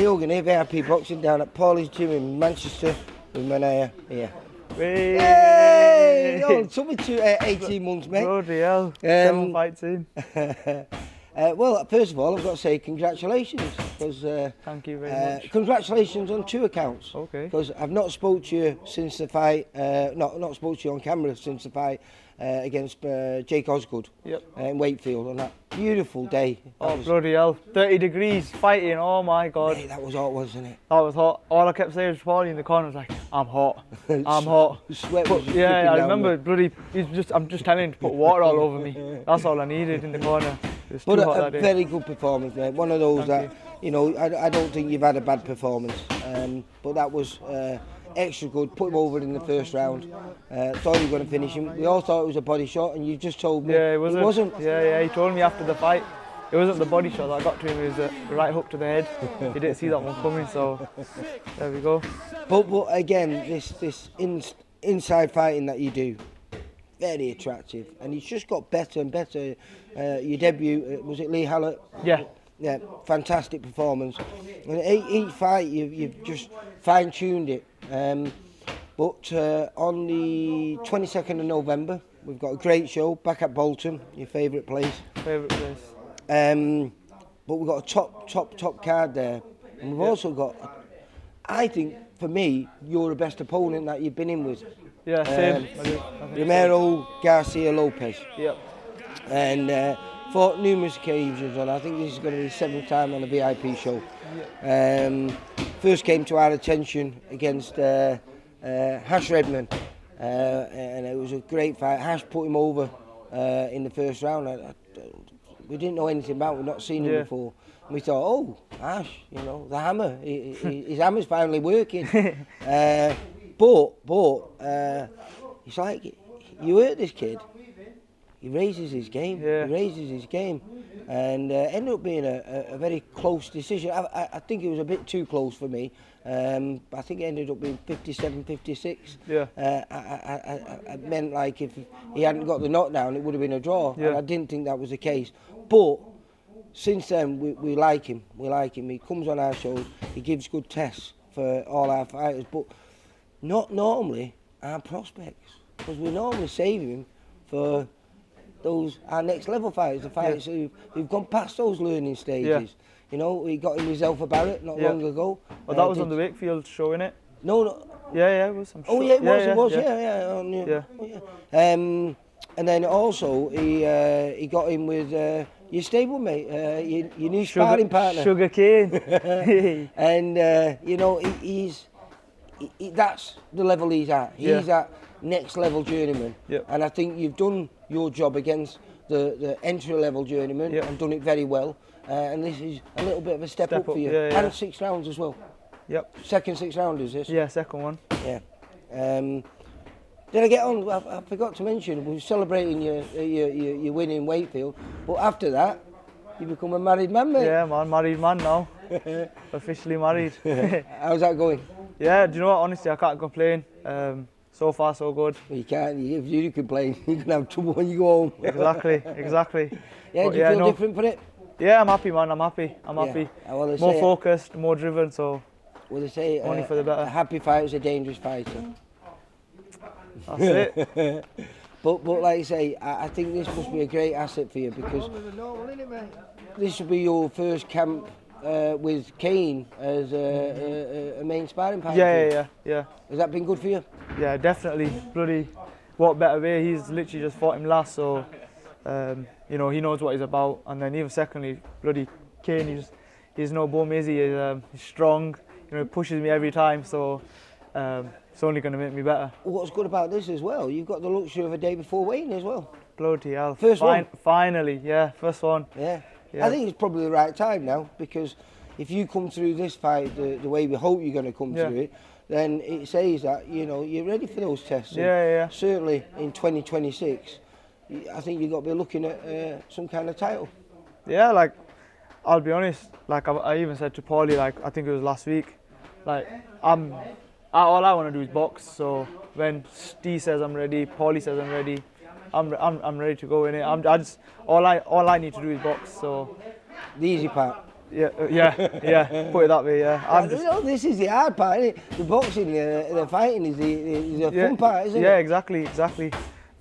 Hogan here, VIP boxing down at Paulinos Gym in Manchester with Moniah Miah. Hey! Oh, it's only 18 months, mate. Bloody hell. 7 fights in. Well, first of all, I've got to say congratulations. Thank you very much. Congratulations on 2 accounts. Okay. Because I've not spoke to you since the fight, not spoke to you on camera since the fight against Jake Osgood in Wakefield on that beautiful day. Oh, bloody hell. 30 degrees, fighting, oh my God. Mate, that was hot, wasn't it? That was hot. All I kept saying to Paulie in the corner was like, I'm hot, I'm hot. Sweat was yeah, I down remember, bloody, I'm just telling him to put water all over me. That's all I needed in the corner. It was too hot that day. Very good performance, mate. One of those you know, I don't think you've had a bad performance, but that was extra good. Put him over in the first round. Thought you were going to finish him. We all thought it was a body shot, and you just told me it wasn't. Yeah, he told me after the fight. It wasn't the body shot that I got to him, it was the right hook to the head. He didn't see that one coming, so there we go. But again, this inside fighting that you do, very attractive, and he's just got better and better. Your debut, was it Lee Hallett? Yeah, fantastic performance. And each fight, you've just fine-tuned it. But on the 22nd of November, we've got a great show back at Bolton, your favourite place. Favourite place. But we've got a top card there, and we've also got, I think, for me, you're the best opponent that you've been in with. Yeah, same. Ramiro Garcia Lopez. Yep. And fought numerous occasions, and I think this is going to be the 7th time on a VIP show. First came to our attention against Hash Redman, and it was a great fight. Hash put him over in the first round. We didn't know anything about him, we'd not seen him before. And we thought, oh, Hash, you know, the hammer, his hammer's finally working. But it's like, you hurt this kid, he raises his game, and ended up being a very close decision. I think it was a bit too close for me. I think it ended up being 57-56. Yeah. I meant like if he hadn't got the knockdown, it would have been a draw. Yeah. And I didn't think that was the case. But since then, we like him. We like him. He comes on our shows. He gives good tests for all our fighters. But not normally our prospects, because we normally save him for our next level fighters, the fighters who've gone past those learning stages. Yeah. You know, we got him with Zelfa Barrett not long ago. Well, that was on the Wakefield show, innit? No. Yeah, it was. I'm sure. Oh, yeah, it was. And then also he got him with your stablemate, your new sparring partner, Sugar Cane. and you know he's that's the level he's at. He's at next level journeyman, and I think you've done your job against the entry level journeyman and done it very well. And this is a little bit of a step up for you. And 6 rounds as well. Yep. Second 6 round is this? Yeah, second one. Yeah. Did I get on? I forgot to mention, we were celebrating your win in Wakefield, but after that, you become a married man, mate. Yeah, man, married man now. Officially married. How's that going? Yeah, do you know what? Honestly, I can't complain. So far, so good. Well, you can't. If you complain, you're going to have trouble when you go home. Exactly. Yeah, do you feel different for it? Yeah, I'm happy, man. I'm happy. Well, more focused, more driven, so well, they say only for the better. A happy fighter is a dangerous fighter. That's it. But like I say, I think this must be a great asset for you, because this will be your first camp with Kane as a main sparring partner. Yeah. Has that been good for you? Yeah, definitely. Bloody, what better way? He's literally just fought him last, so you know, he knows what he's about. And then even secondly, bloody Kane, he's no bum, is he? He's strong. You know, he pushes me every time, so it's only going to make me better. What's good about this as well, you've got the luxury of a day before weighing as well. Bloody hell. First one? Finally, yeah, first one. Yeah. I think it's probably the right time now, because if you come through this fight the way we hope you're going to come through it, then it says that, you know, you're ready for those tests. Yeah. Certainly in 2026, I think you've got to be looking at some kind of title. Yeah, like, I'll be honest, like I even said to Paulie, like, I think it was last week, like, all I want to do is box, so when Steve says I'm ready, Paulie says I'm ready, I'm ready to go in it. All I need to do is box, so. The easy part. Yeah. Put it that way. Yeah. I'm just, This is the hard part, isn't it? The boxing, the fighting is the fun part, isn't it? Yeah, exactly.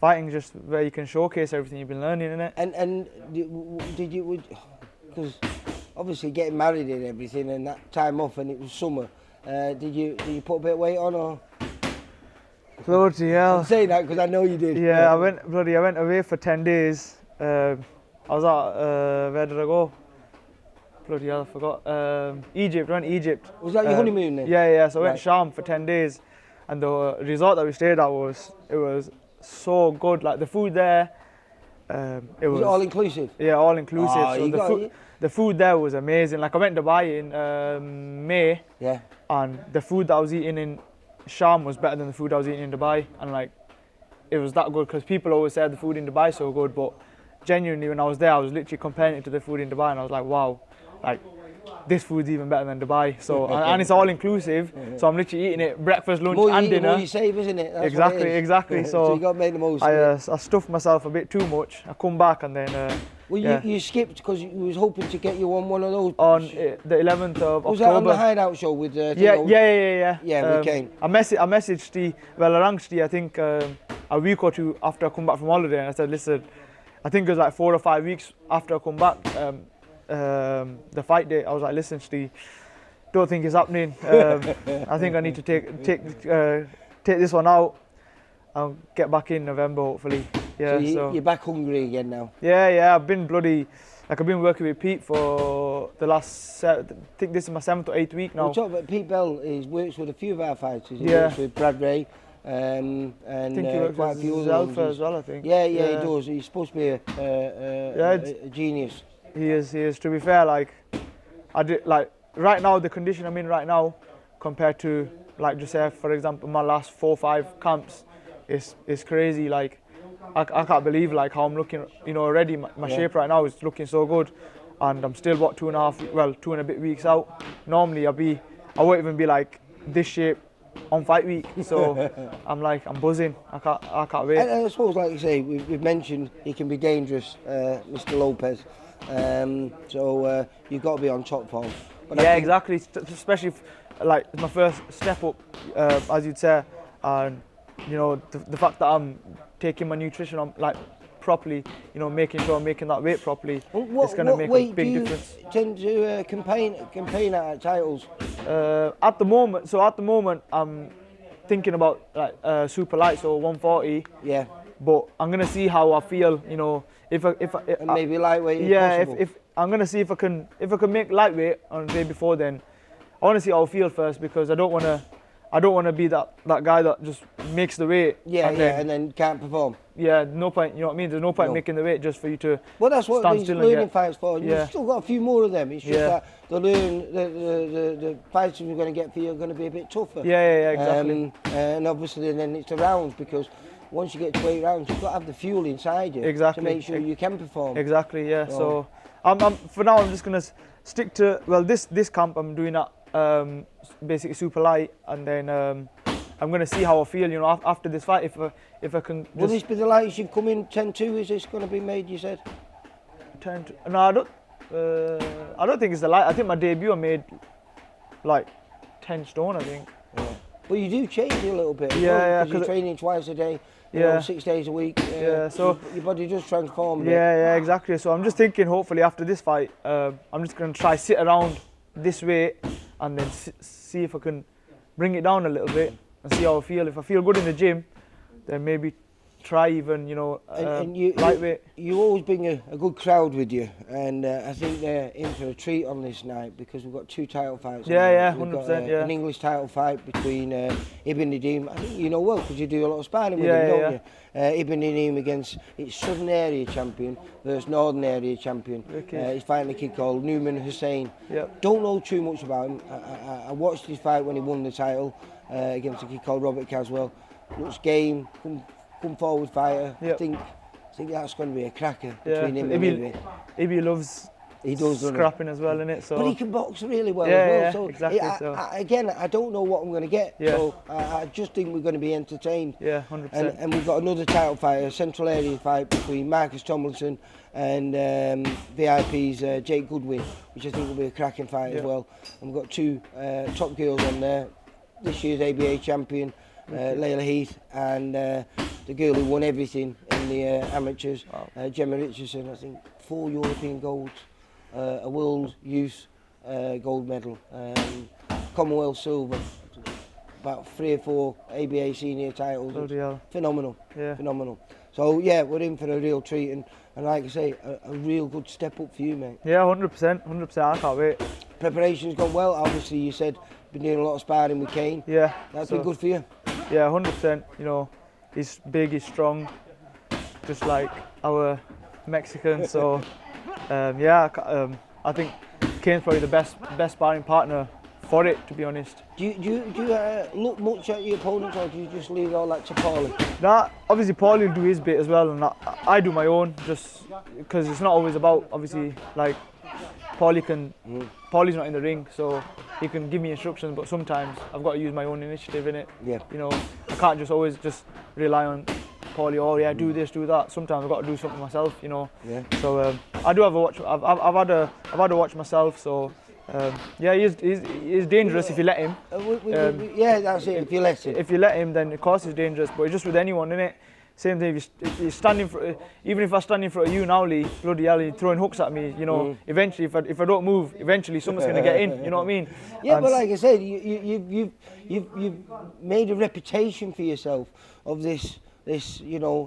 Fighting just where you can showcase everything you've been learning, innit? And did you, because obviously getting married and everything, and that time off, and it was summer. Did you put a bit of weight on, or? Bloody hell. I'm saying that because I know you did. Yeah, I went away for 10 days. I was at, where did I go? Bloody hell, I forgot. Egypt, I went to Egypt. Was that your honeymoon then? Yeah, so I went to Sham for 10 days. And the resort that we stayed at was so good. Like the food there, it was all inclusive? Yeah, all inclusive. Oh, So the food there was amazing. Like I went to Dubai in May. Yeah. And the food that I was eating in Sham was better than the food I was eating in Dubai. And like, it was that good because people always said the food in Dubai is so good, but genuinely when I was there, I was literally comparing it to the food in Dubai, and I was like, wow, like this food's even better than Dubai. So and it's all inclusive, so I'm literally eating it breakfast, lunch, and dinner. More you save, isn't it? That's Exactly. So you got to make the most. I stuffed myself a bit too much. I come back and then. You skipped because you was hoping to get you on one of those. On the 11th of October. Was that on the Hideout show with? Yeah. Yeah, we came. I messaged Steve. Well, I rang Steve, I think a week or two after I come back from holiday, and I said, listen, I think it was like 4 or 5 weeks after I come back. The fight day, I was like, listen, Steve, don't think it's happening. I think I need to take this one out and get back in November, hopefully. Yeah, so you're back hungry again now? Yeah, I've been working with Pete for the last, I think this is my 7th or 8th week now. We'll talk about Pete Bell. He works with a few of our fighters. He Yeah. works with Brad Ray. And I think he works quite a with few other Zelfa ones. as well, I think. Yeah, he does. He's supposed to be a genius. He is. To be fair, like I did, like right now, the condition I'm in right now, compared to like just say for example my last 4 or 5 camps, is crazy. Like I can't believe like how I'm looking. Already my shape right now is looking so good, and I'm still 2 and a bit weeks out. Normally I won't even be like this shape on fight week, so I'm buzzing. I can't wait. And I suppose, like you say, we've mentioned he can be dangerous, Mr. Lopez. So you've got to be on top form. But yeah, exactly. Especially like it's my first step up, as you'd say, and the fact that I'm taking my nutrition on like properly, making sure I'm making that weight properly, it's going to make a big difference. Tend to campaign at titles? At the moment, I'm thinking about like super light, so 140. Yeah. But I'm gonna see how I feel. If and maybe lightweight. If I'm gonna see if I can make lightweight on the day before, then I want to see how I feel first, because I don't want to be that guy that just makes the weight. And then can't perform. Yeah, no point. You know what I mean? There's no point making the weight just for you to. Well, that's what stand these still learning fights for. Yeah. You've still got a few more of them. It's just that the fights you're going to get for you are going to be a bit tougher. Yeah, exactly. And obviously, then it's the rounds, because once you get to 8 rounds, you've got to have the fuel inside you to make sure you can perform. Exactly. Yeah. So I'm for now I'm just gonna stick to this camp I'm doing at basically super light, and then I'm gonna see how I feel. After this fight, if I can. Will this be the lightest you've come in 10-2? Is this going to be made? You said. 10-2. No, I don't think it's the light. I think my debut I made like 10 stone. I think. Yeah. But you do change a little bit. Yeah, because you're training twice a day. 6 days a week. So your body does transform. Yeah, exactly. So I'm just thinking, hopefully after this fight, I'm just gonna try sit around this weight and then see if I can bring it down a little bit and see how I feel. If I feel good in the gym, then maybe try even, lightweight. You always bring a good crowd with you, and I think they're in for a treat on this night, because we've got 2 title fights. Yeah, we've 100%. got, an English title fight between Ibn Nadim. I think you know well, because you do a lot of sparring with him, don't you? Ibn Nadim against its Southern Area champion versus Northern Area champion. Okay. He's fighting a kid called Newman Hussain. Yep. Don't know too much about him. I watched his fight when he won the title against a kid called Robert Caswell. Looks game. Come forward fighter. Yep. I think that's going to be a cracker between him and Ibby. Ibby loves He does, doesn't he? scrapping as well, innit? So. But he can box really well Yeah, as well. yeah, So exactly. again, I don't know what I'm going to get. Yeah. So I just think we're going to be entertained. Yeah, 100%. And we've got another title fight, a central area fight between Marcus Tomlinson and VIP's Jake Goodwin, which I think will be a cracking fight as well. And we've got two top girls on there. This year's ABA champion, Layla Heath, and the girl who won everything in the amateurs, Gemma Richardson. I think 4 European golds, a World Youth gold medal, Commonwealth silver, about 3 or 4 ABA senior titles. Phenomenal, phenomenal. So yeah, we're in for a real treat, and like I say, a real good step up for you, mate. Yeah, 100%, 100%. I can't wait. Preparation's gone well. Obviously, you said been doing a lot of sparring with Kane. Yeah, that's been good for you. Yeah, 100%. You know, he's big, he's strong, just like our Mexican. So I think Kane's probably the best sparring partner for it, to be honest. Do you look much at your opponents, or do you just leave all that to Paulie? Nah, obviously Paulie will do his bit as well, and I do my own, just because it's not always about, obviously, like Paulie's not in the ring, so he can give me instructions, but sometimes I've got to use my own initiative in it. Yeah. You know, I can't just always just rely on Paulie. Oh yeah, do this, do that. Sometimes I've got to do something myself. You know. Yeah. So I do have a watch. I've had a watch myself. So yeah, he's dangerous if you let him. Yeah, that's it. If you let him. If you let him, then of course he's dangerous. But it's just with anyone, innit? Same thing. If you're standing for, even if I stand in front of you now, Lee, bloody hell, you're throwing hooks at me. You know, eventually, if I don't move, eventually someone's gonna get in. You know what I mean? Yeah, but like I said, you've made a reputation for yourself of this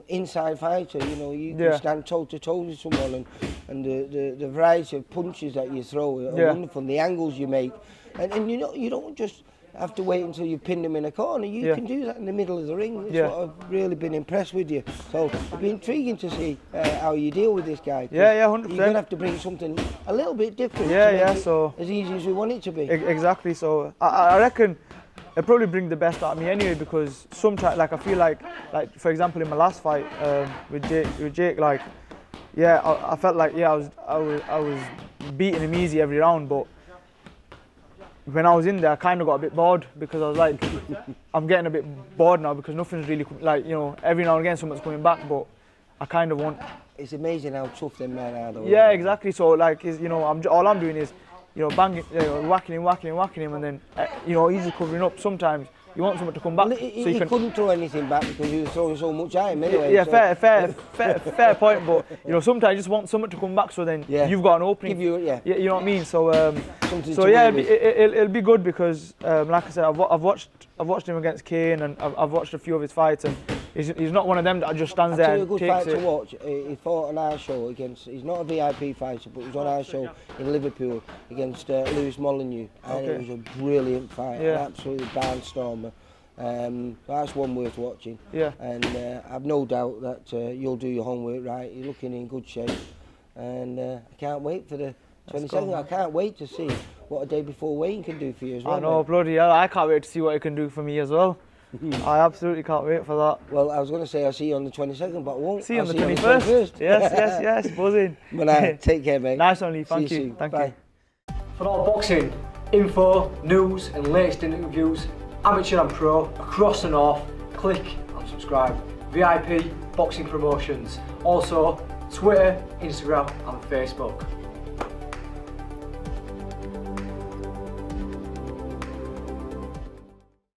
inside fighter. You know, you can stand toe to toe with someone, and the variety of punches that you throw are wonderful. And the angles you make, and you don't just have to wait until you pin them in a corner. You can do that in the middle of the ring. That's what I've really been impressed with you. So it'll be intriguing to see how you deal with this guy. 100%. You're gonna have to bring something a little bit different. So as easy as we want it to be. Exactly. So I reckon it'll probably bring the best out of me anyway, because sometimes, like, I feel like for example in my last fight with Jake, like, I felt like I was beating him easy every round, but when I was in there, I kind of got a bit bored, because I was like, I'm getting a bit bored now, because nothing's really, like, you know, every now and again someone's coming back, but I kind of want. It's amazing how tough them men are, though. Yeah, exactly. So like, all I'm doing is, banging, whacking him, and then, he's just covering up. Sometimes you want someone to come back. Well, he couldn't throw anything back because he was throwing so much at him anyway. Yeah, so. fair point. But sometimes you just want someone to come back, so then you've got an opening. You know what I mean. So it'll be good, because like I said, I've watched him against Kane, and I've watched a few of his fights, and he's not one of them that just stands there and takes it. A good fight to watch. He fought on our show against. He's not a VIP fighter, but he was on our show in Liverpool against Lewis Molyneux, and it was a brilliant fight, an absolutely barnstormer. That's one worth watching. Yeah. And I've no doubt that you'll do your homework right. You're looking in good shape, and I can't wait for the 22nd. I can't wait to see what a day before Wayne can do for you as well. I know, bloody hell! I can't wait to see what he can do for me as well. I absolutely can't wait for that. Well, I was going to say I'll see you on the 22nd, but I won't. See you on the 21st. Yes, buzzing. Moniah, take care, mate. Nice one, Lee. Thank you. Thank you. For all boxing info, news, and latest interviews, amateur and pro, across the north, click and subscribe. VIP Boxing Promotions. Also, Twitter, Instagram, and Facebook.